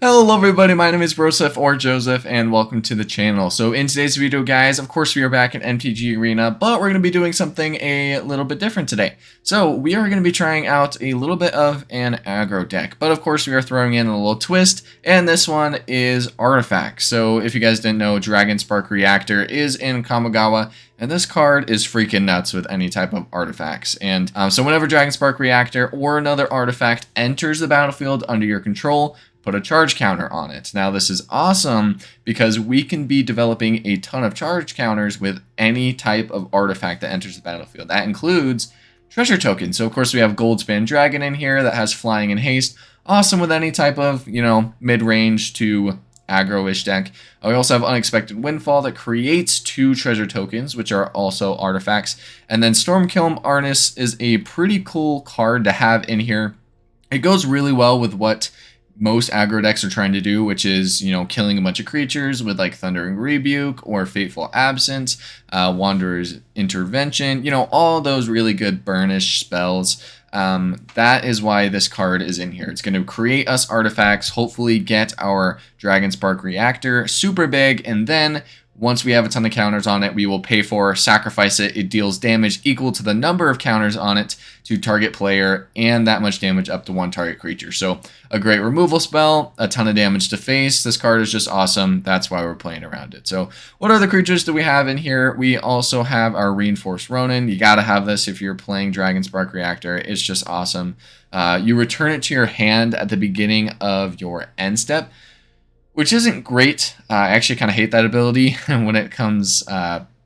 Hello everybody, my name is Broseph or Joseph and welcome to the channel. So in today's video guys, of course we are back in MTG Arena, but we're going to be doing something a little bit different today. So we are going to be trying out a little bit of an aggro deck, but of course we are throwing in a little twist, and this one is artifacts. So if you guys didn't know, DRAGONSPARK REACTOR is in Kamigawa, and this card is freaking nuts with any type of artifacts. And so whenever DRAGONSPARK REACTOR or another artifact enters the battlefield under your control, put a charge counter on it. Now this is awesome because we can be developing a ton of charge counters with any type of artifact that enters the battlefield. That includes treasure tokens. So of course we have Goldspan Dragon in here that has flying and haste. Awesome with any type of, mid-range to aggro-ish deck. We also have Unexpected Windfall that creates 2 treasure tokens, which are also artifacts. And then Stormkiln Arnis is a pretty cool card to have in here. It goes really well with what most aggro decks are trying to do, which is, killing a bunch of creatures with like Thundering Rebuke or Fateful Absence, Wanderer's Intervention, all those really good burnish spells. That is why this card is in here. It's going to create us artifacts, hopefully get our DRAGONSPARK REACTOR super big, and then once we have a ton of counters on it, we will pay for, sacrifice it. It deals damage equal to the number of counters on it to target player, and that much damage up to 1 target creature. So a great removal spell, a ton of damage to face. This card is just awesome. That's why we're playing around it. So what other creatures do we have in here? We also have our Reinforced Ronin. You got to have this if you're playing DRAGONSPARK REACTOR. It's just awesome. You return it to your hand at the beginning of your end step, which isn't great. I actually kind of hate that ability when it comes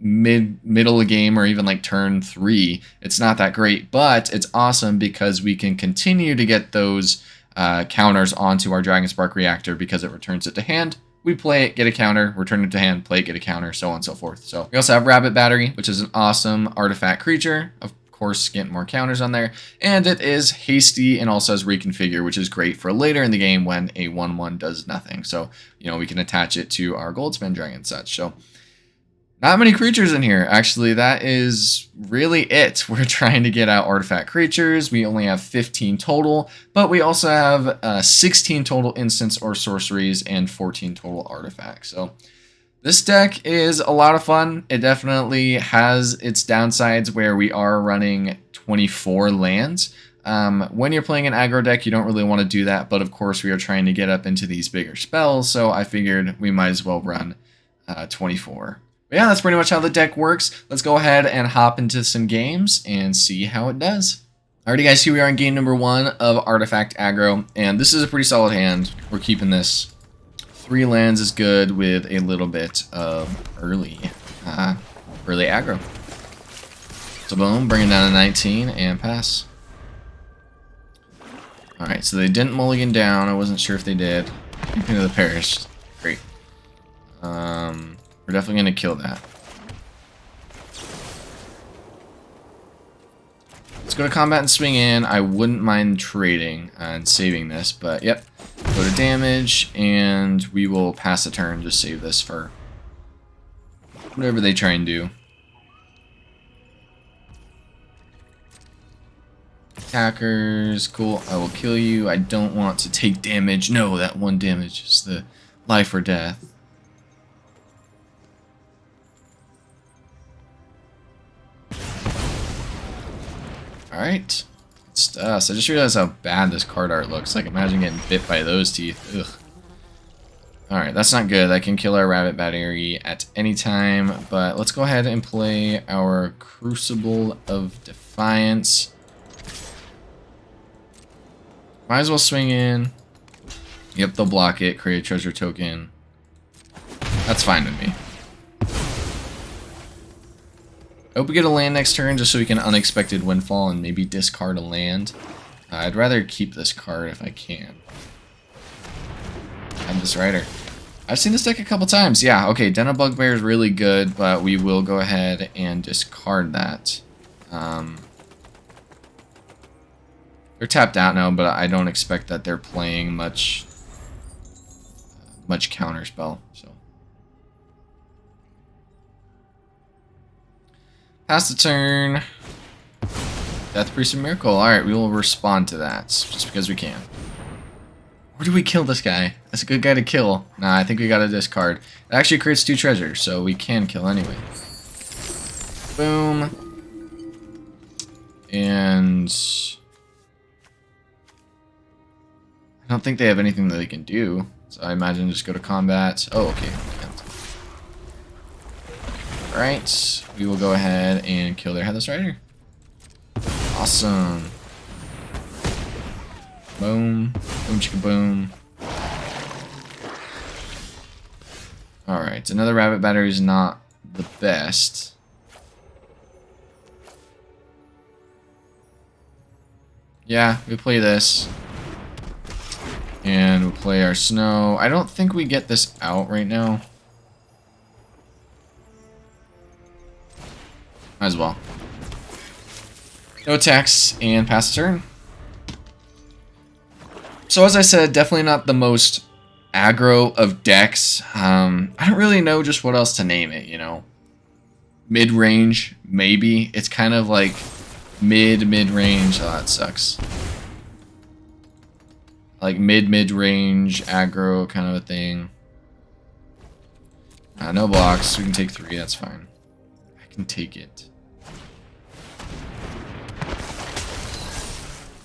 middle of game or even like turn 3. It's not that great, but it's awesome because we can continue to get those counters onto our DRAGONSPARK REACTOR because it returns it to hand. We play it, get a counter, return it to hand, play it, get a counter, so on and so forth. So we also have Rabbit Battery, which is an awesome artifact creature. Of course, get more counters on there, and it is hasty and also has reconfigure, which is great for later in the game when a 1/1 does nothing. So we can attach it to our Goldspan Dragon and such. So not many creatures in here. Actually, that is really it. We're trying to get out artifact creatures. We only have 15 total, but we also have 16 total instants or sorceries and 14 total artifacts. So this deck is a lot of fun. It definitely has its downsides where we are running 24 lands. When you're playing an aggro deck, you don't really want to do that, but of course we are trying to get up into these bigger spells, so I figured we might as well run 24. But yeah, that's pretty much how the deck works. Let's go ahead and hop into some games and see how it does. Alrighty guys, here we are in game number 1 of Artifact Aggro, and this is a pretty solid hand. We're keeping this. 3 lands is good with a little bit of early aggro. So boom, bring it down to 19 and pass. Alright, so they didn't mulligan down. I wasn't sure if they did. Into the perished. Great. We're definitely going to kill that. Let's go to combat and swing in. I wouldn't mind trading and saving this, but yep. Go to damage, and we will pass the turn. Just save this for whatever they try and do. Attackers, cool. I will kill you. I don't want to take damage. No, that 1 damage is the life or death. Alright. So I just realized how bad this card art looks. Like, imagine getting bit by those teeth. Ugh. Alright, that's not good. I can kill our Rabbit Battery at any time, but let's go ahead and play our Crucible of Defiance. Might as well swing in. Yep, they'll block it, create a treasure token. That's fine with me. I hope we get a land next turn just so we can Unexpected Windfall and maybe discard a land. I'd rather keep this card if I can. I'm this Rider. I've seen this deck a couple times. Yeah, okay, Den of Bugbear is really good, but we will go ahead and discard that. They're tapped out now, but I don't expect that they're playing much counterspell. So pass the turn. Death Priest of Miracle. Alright, we will respond to that, just because we can. Or do we kill this guy? That's a good guy to kill. Nah, I think we gotta discard. It actually creates 2 treasures, so we can kill anyway. Boom. And I don't think they have anything that they can do. So I imagine just go to combat. Oh, okay. Alright, we will go ahead and kill their Headless Rider. Awesome. Boom. Boom chicka boom. Alright, another rabbit battery is not the best. Yeah, we play this. And we'll play our snow. I don't think we get this out right now. Might as well. No attacks and pass the turn. So as I said, definitely not the most aggro of decks. I don't really know just what else to name it, you know. Mid-range, maybe. It's kind of like mid-range. Oh, that sucks. Like mid-range, aggro kind of a thing. No blocks. We can take 3. That's fine. I can take it.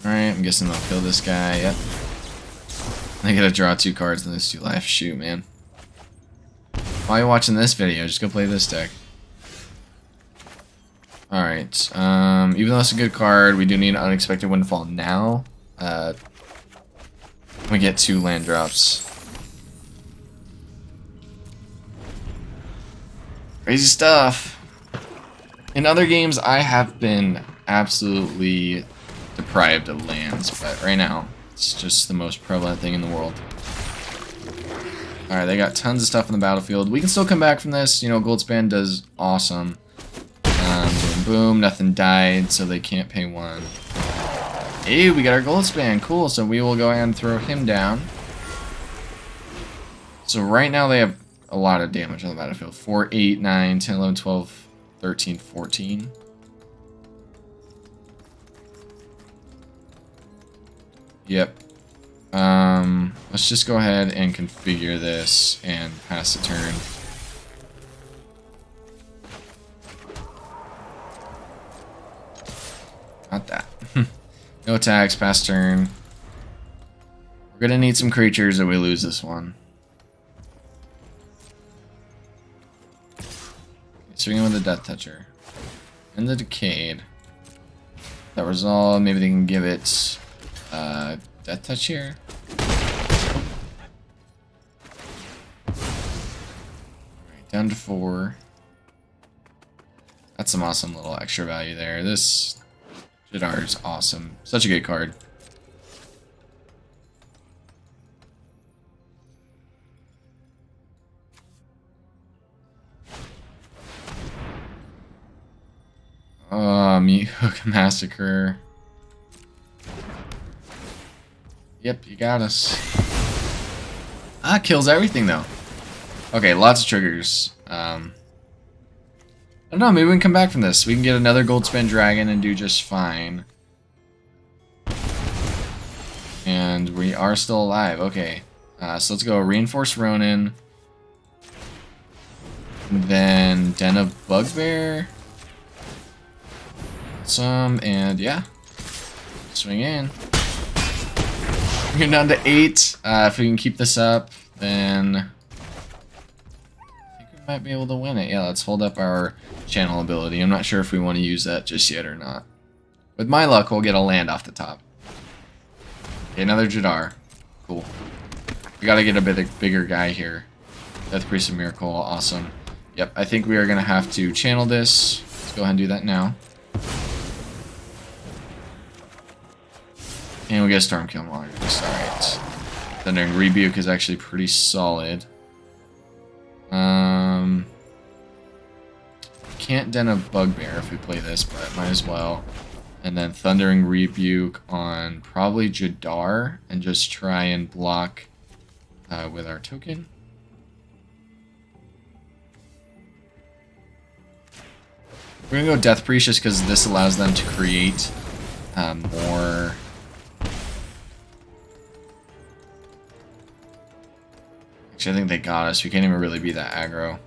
Alright, I'm guessing they'll kill this guy. Yep. I gotta draw 2 cards and lose 2 life. Shoot, man. Why are you watching this video? Just go play this deck. Alright. Even though it's a good card, we do need an Unexpected Windfall now. We get 2 land drops. Crazy stuff. In other games, I have been absolutely deprived of lands, but right now, it's just the most prevalent thing in the world. Alright, they got tons of stuff on the battlefield. We can still come back from this. You know, Goldspan does awesome. Boom, boom, nothing died, so they can't pay 1. Hey, we got our Goldspan. Cool, so we will go ahead and throw him down. So right now they have a lot of damage on the battlefield. 4, 8, 9, 10, 11, 12, 13, 14. Yep. Let's just go ahead and configure this and pass the turn. Not that. No attacks, pass turn. We're gonna need some creatures or we lose this one. Swinging with the Death Toucher. And the Decayed. That resolve, maybe they can give it Death Touch here. Alright, down to 4. That's some awesome little extra value there. This Jadar is awesome. Such a good card. Meat Hook Massacre. Yep, you got us. Ah, kills everything though. Okay, lots of triggers. I don't know, maybe we can come back from this. We can get another Goldspan Dragon and do just fine. And we are still alive. Okay. So let's go Reinforced Ronin. And then Den of Bugbear. Some, and yeah. Swing in. We're down to 8. If we can keep this up, then I think we might be able to win it. Yeah, let's hold up our channel ability. I'm not sure if we want to use that just yet or not. With my luck, we'll get a land off the top. Okay, another Jadar. Cool. We gotta get a bigger guy here. Death Priest of Miracle, awesome. Yep, I think we are gonna have to channel this. Let's go ahead and do that now. And we get a Stormkill Monitors. Alright. Thundering Rebuke is actually pretty solid. Can't Den a Bugbear if we play this, but might as well. And then Thundering Rebuke on probably Jadar, and just try and block with our token. We're gonna go Death Priest just because this allows them to create more Actually, I think they got us. We can't even really be that aggro.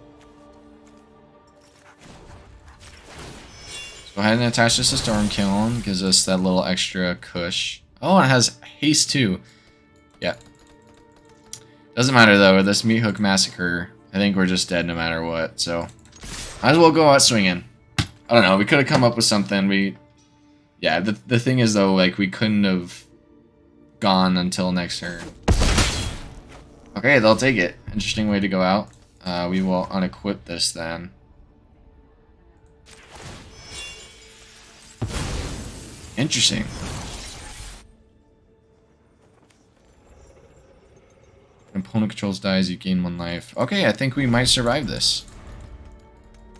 Go ahead and attach this to Storm Kiln. Gives us that little extra cush. Oh, it has haste too. Yeah. Doesn't matter though. With this Meat Hook Massacre, I think we're just dead no matter what. So, might as well go out swinging. I don't know. We could have come up with something. Yeah. The thing is though, like we couldn't have gone until next turn. Okay, they'll take it. Interesting way to go out. We will unequip this then. Interesting. When opponent controls dies, you gain 1 life. Okay, I think we might survive this.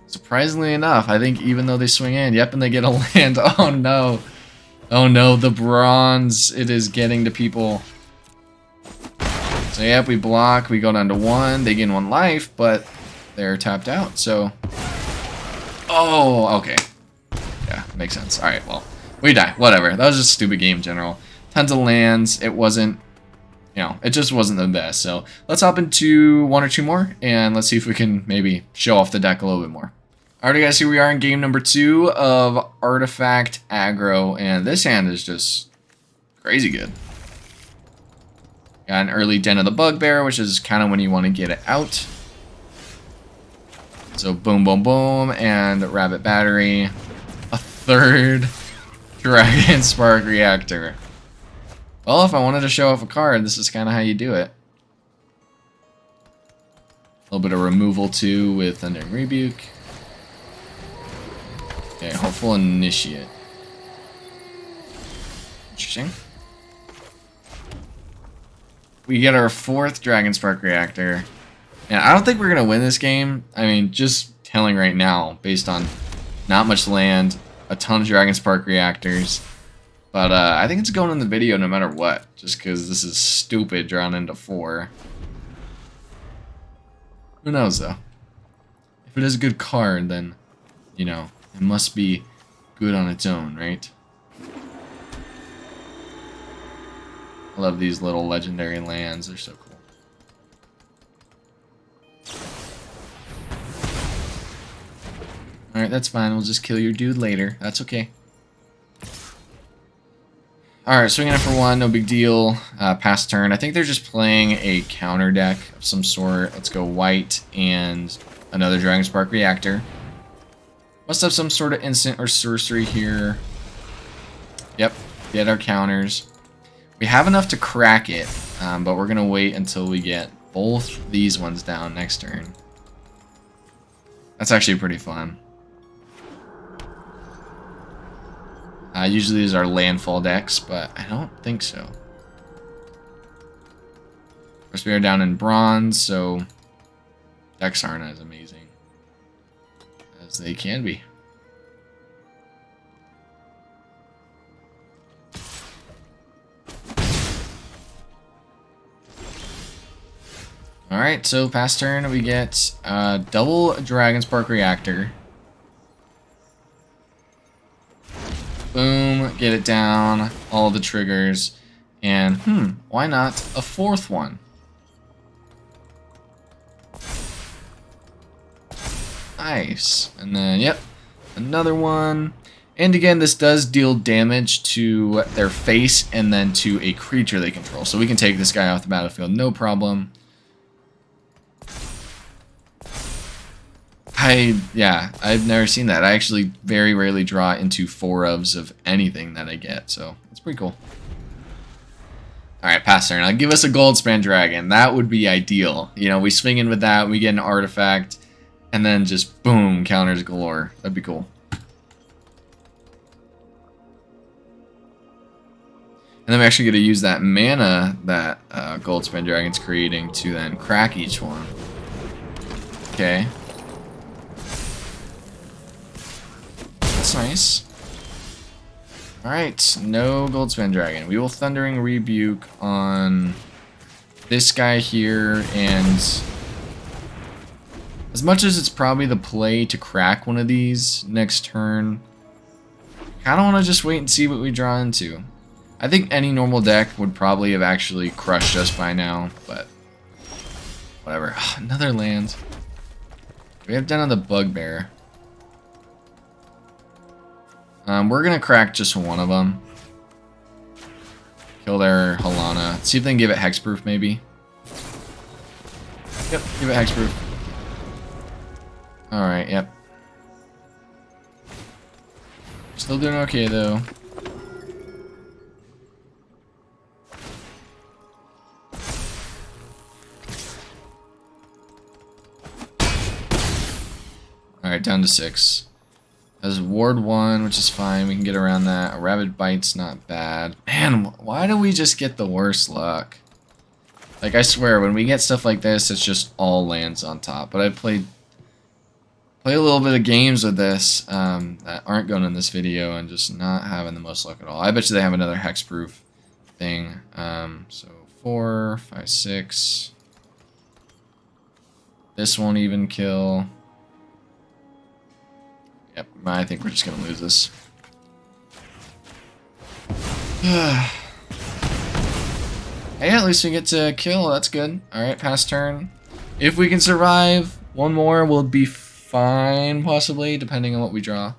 Surprisingly enough, I think even though they swing in, yep, and they get a land. Oh no. Oh no, the bronze. It is getting to people. So yep, we block, we go down to 1, they gain 1 life, but they're tapped out, so... Oh, okay. Yeah, makes sense. Alright, well, we die. Whatever. That was just a stupid game in general. Tons of lands. It wasn't, you know, it just wasn't the best. So let's hop into 1 or 2 more, and let's see if we can maybe show off the deck a little bit more. Alright guys, here we are in game number 2 of Artifact Aggro, and this hand is just crazy good. Got an early Den of the Bugbear, which is kind of when you want to get it out. So boom, boom, boom, and Rabbit Battery. A 3rd DRAGONSPARK Reactor. Well, if I wanted to show off a card, this is kind of how you do it. A little bit of removal too with Thundering Rebuke. Okay, Hopeful Initiate. Interesting. We get our 4th DRAGONSPARK Reactor. And I don't think we're going to win this game. I mean, just telling right now, based on not much land, a ton of DRAGONSPARK Reactors. But I think it's going in the video no matter what, just because this is stupid drawn into 4. Who knows, though? If it is a good card, then, you know, it must be good on its own, right? I love these little legendary lands. They're so cool. Alright, that's fine. We'll just kill your dude later. That's okay. Alright, swinging it for 1. No big deal. Pass turn. I think they're just playing a counter deck of some sort. Let's go white and another DRAGONSPARK Reactor. Must have some sort of instant or sorcery here. Yep. Get our counters. We have enough to crack it, but we're going to wait until we get both these ones down next turn. That's actually pretty fun. Usually these are landfall decks, but I don't think so. Of course, we are down in bronze, so decks aren't as amazing as they can be. Alright, so past turn we get double DRAGONSPARK Reactor. Boom, get it down, all the triggers, and why not a 4th one? Nice. And then, yep, another one. And again, this does deal damage to their face and then to a creature they control. So we can take this guy off the battlefield, no problem. Yeah, I've never seen that. I actually very rarely draw into 4-ofs of anything that I get, so it's pretty cool. Alright, pass turn. Now give us a Goldspan Dragon. That would be ideal. You know, we swing in with that, we get an artifact, and then just boom, counters galore. That'd be cool. And then we actually get to use that mana that Goldspan Dragon's creating to then crack each one. Okay. That's nice. Alright, no Goldspan Dragon. We will Thundering Rebuke on this guy here, and as much as it's probably the play to crack one of these next turn, I kind of want to just wait and see what we draw into. I think any normal deck would probably have actually crushed us by now, but Whatever. Ugh, another land. We have Den of the Bugbear. We're gonna crack just one of them. Kill their Halana. See if they can give it hexproof, maybe. Yep, give it hexproof. Alright, yep. Still doing okay, though. Alright, down to 6. Has Ward 1, which is fine. We can get around that. A Rabid Bite's not bad. Man, why do we just get the worst luck? Like, I swear, when we get stuff like this, it's just all lands on top. But I play a little bit of games with this that aren't going in this video and just not having the most luck at all. I bet you they have another hexproof thing. So 4, 5, 6. This won't even kill. Yep, I think we're just gonna lose this. Hey, at least we get to kill. That's good. Alright, pass turn. If we can survive one more, we'll be fine, possibly, depending on what we draw.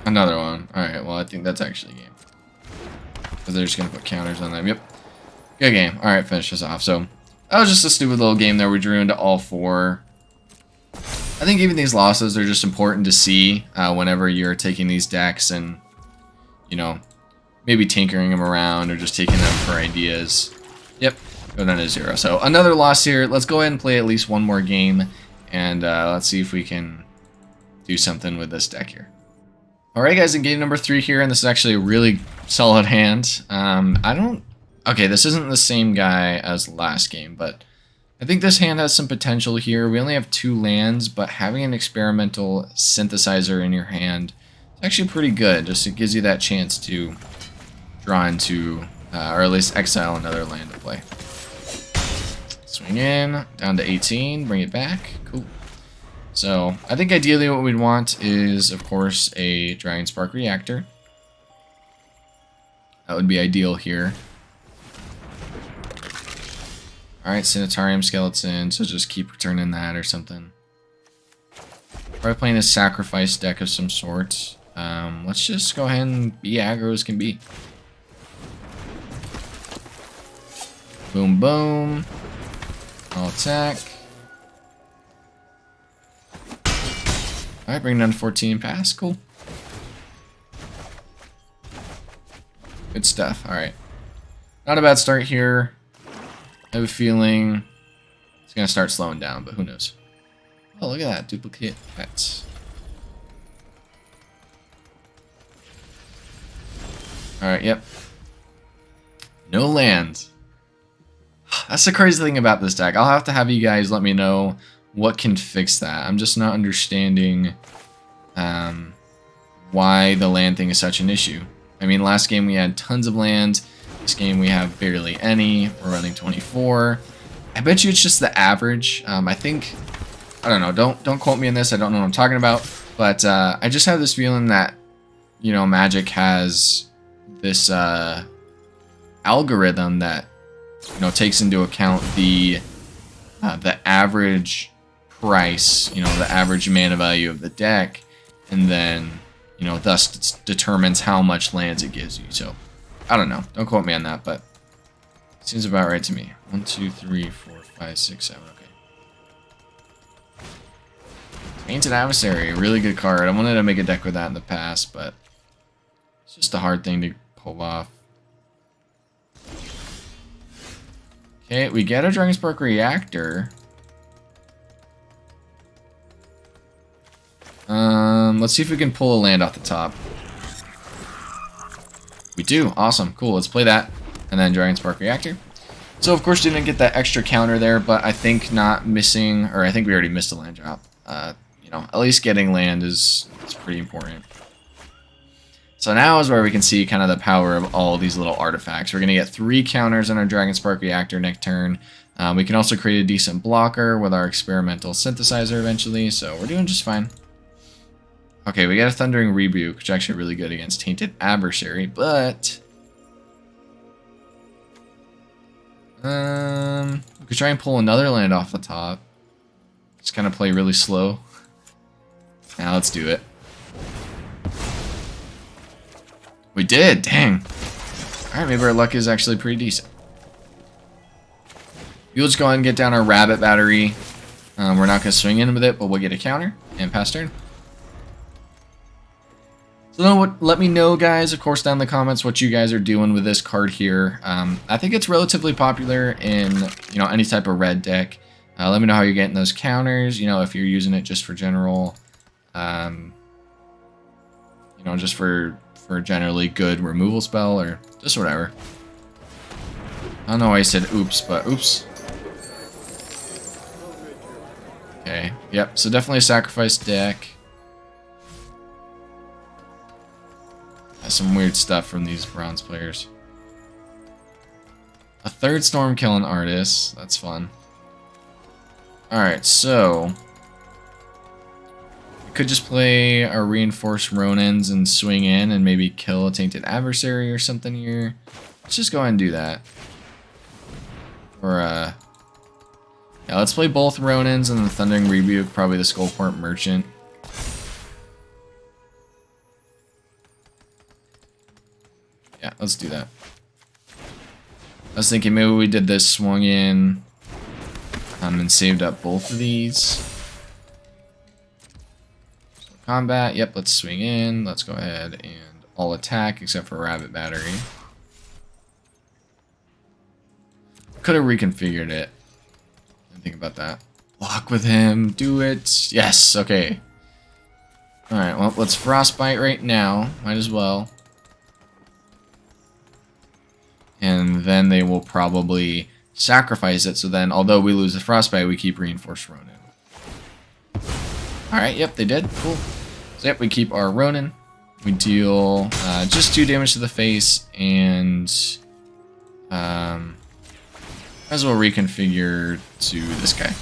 Another one. Alright, well, I think that's actually a game. Because they're just gonna put counters on them. Yep. Good game. Alright, finish this off. So, that was just a stupid little game there. We drew into all 4. I think even these losses are just important to see whenever you're taking these decks and, you know, maybe tinkering them around or just taking them for ideas. Yep, go down to 0. So another loss here. Let's go ahead and play at least one more game, and let's see if we can do something with this deck here. Alright guys, in game number 3 here, and this is actually a really solid hand. Okay, this isn't the same guy as last game, but I think this hand has some potential here. We only have 2 lands, but having an experimental synthesizer in your hand is actually pretty good. Just it gives you that chance to draw into, or at least exile another land to play. Swing in, down to 18, bring it back. Cool. So I think ideally what we'd want is, of course, a DRAGONSPARK Reactor. That would be ideal here. Alright, Sanitarium Skeleton, so just keep returning that or something. Probably playing a sacrifice deck of some sort. Let's just go ahead and be aggro as can be. Boom, boom. I'll attack. Alright, bring it down to 14, pass, cool. Good stuff, alright. Not a bad start here. I have a feeling it's going to start slowing down, but who knows. Oh, look at that. Duplicate pets. Alright, yep. No lands. That's the crazy thing about this deck. I'll have to have you guys let me know what can fix that. I'm just not understanding why the land thing is such an issue. I mean, last game we had tons of lands. This game we have barely any. We're running 24. I bet you it's just the average. I think, I don't know. Don't quote me on this. I don't know what I'm talking about. But I just have this feeling that, you know, Magic has this algorithm that, you know, takes into account the average price, you know, the average mana value of the deck, and then, you know, thus determines how much lands it gives you. So I don't know. Don't quote me on that, but it seems about right to me. 1, 2, 3, 4, 5, 6, 7. Okay. Tainted Adversary, a really good card. I wanted to make a deck with that in the past, but it's just a hard thing to pull off. Okay, we get a DRAGONSPARK Reactor. Let's see if we can pull a land off the top. We do. Awesome. Cool. Let's play that. And then DRAGONSPARK Reactor. So, of course, didn't get that extra counter there, but I think not missing, or I think we already missed a land drop. You know, at least getting land is pretty important. So now is where we can see kind of the power of all these little artifacts. We're going to get 3 counters on our DRAGONSPARK Reactor next turn. We can also create a decent blocker with our experimental synthesizer eventually, so we're doing just fine. Okay, we got a Thundering Rebuke, which is actually really good against Tainted Adversary, but We could try and pull another land off the top. Just kind of play really slow. Now let's do it. We did, dang. Alright, maybe our luck is actually pretty decent. We'll just go ahead and get down our rabbit battery. We're not going to swing in with it, but we'll get a counter and pass turn. So let me know, guys, of course, down in the comments what you guys are doing with this card here. I think it's relatively popular in, you know, any type of red deck. Let me know how you're getting those counters, you know, if you're using it just for general, you know, just for a generally good removal spell or just whatever. I don't know why I said oops, but oops. Okay, yep, so definitely a sacrifice deck. Some weird stuff from these bronze players. A third storm killing artist. That's fun. Alright, so we could just play our reinforced Ronins and swing in and maybe kill a tainted adversary or something here. Let's just go ahead and do that. Or yeah, let's play both Ronins and the Thundering Rebuke, probably the Skullport Merchant. Yeah, let's do that. I was thinking maybe we did this, swung in, and saved up both of these. So combat, yep, let's swing in. Let's go ahead and all attack except for Rabbit Battery. Could have reconfigured it. Didn't think about that. Lock with him, do it. Yes, okay. Alright, well, let's Frostbite right now. Might as well. And then they will probably sacrifice it, so then, although we lose the Frostbite, we keep Reinforced Ronin. Alright, yep, they did. Cool. So, yep, we keep our Ronin. We deal just 2 damage to the face, and might as well reconfigure to this guy.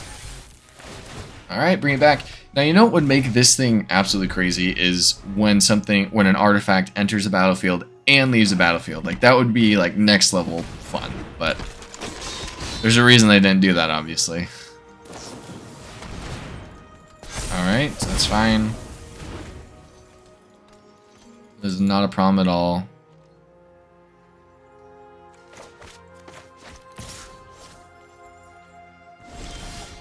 Alright, bring it back. Now, you know what would make this thing absolutely crazy is when an artifact enters the battlefield and leaves the battlefield. Like, that would be, like, next level fun, but there's a reason they didn't do that, obviously. Alright, so that's fine. This is not a problem at all.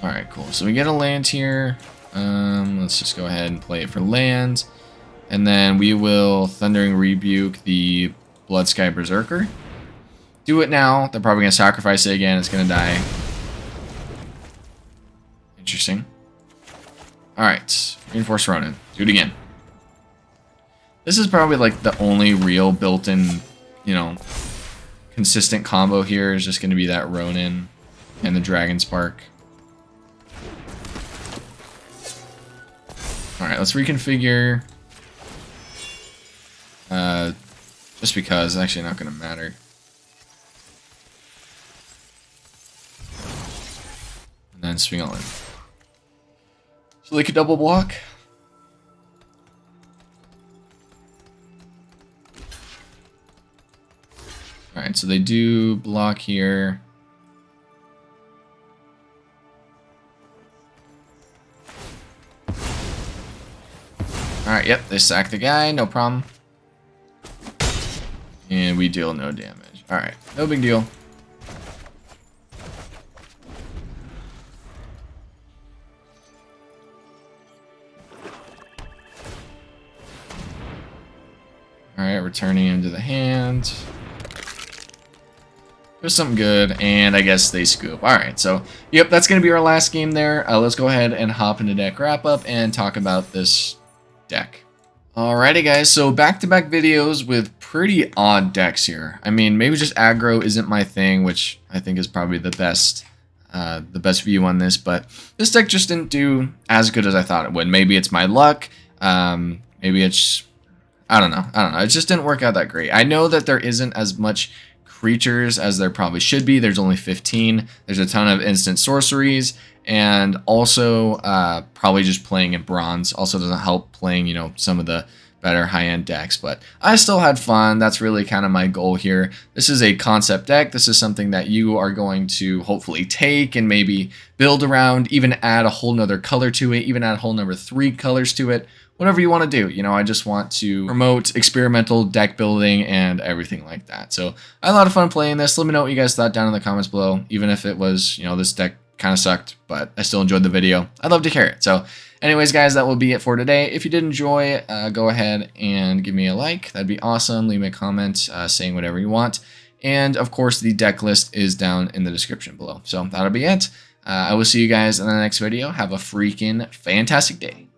Alright, cool. So we get a land here. Let's just go ahead and play it for land. And then we will Thundering Rebuke the Blood Sky Berserker. Do it now. They're probably going to sacrifice it again. It's going to die. Interesting. Alright. Reinforce Ronin. Do it again. This is probably like the only real built-in, you know, consistent combo here is just going to be that Ronin and the DRAGONSPARK. Alright, let's reconfigure. Just because, it's actually not going to matter. And then swing all in. So they could double block. Alright, so they do block here. Alright, yep, they sack the guy, no problem. And we deal no damage. Alright, no big deal. Alright, returning him to the hand. There's something good, and I guess they scoop. Alright, so, yep, that's going to be our last game there. Let's go ahead and hop into deck wrap-up and talk about this deck. Alrighty, guys, so back-to-back videos with pretty odd decks here. I mean, maybe just aggro isn't my thing, which I think is probably the best view on this, but this deck just didn't do as good as I thought it would. Maybe it's my luck, maybe it's, I don't know, it just didn't work out that great. I know that there isn't as much creatures as there probably should be. There's only 15. There's a ton of instant sorceries, and also probably just playing in bronze also doesn't help playing, you know, some of the better high-end decks, but I still had fun. That's really kind of my goal here. This is a concept deck. This is something that you are going to hopefully take and maybe build around, even add a whole nother color to it, even add a whole number 3 colors to it, whatever you want to do. You know, I just want to promote experimental deck building and everything like that. So I had a lot of fun playing this. Let me know what you guys thought down in the comments below, even if it was, you know, this deck kind of sucked, but I still enjoyed the video. I'd love to hear it. So anyways, guys, that will be it for today. If you did enjoy, go ahead and give me a like. That'd be awesome. Leave me a comment saying whatever you want. And of course, the deck list is down in the description below. So that'll be it. I will see you guys in the next video. Have a freaking fantastic day.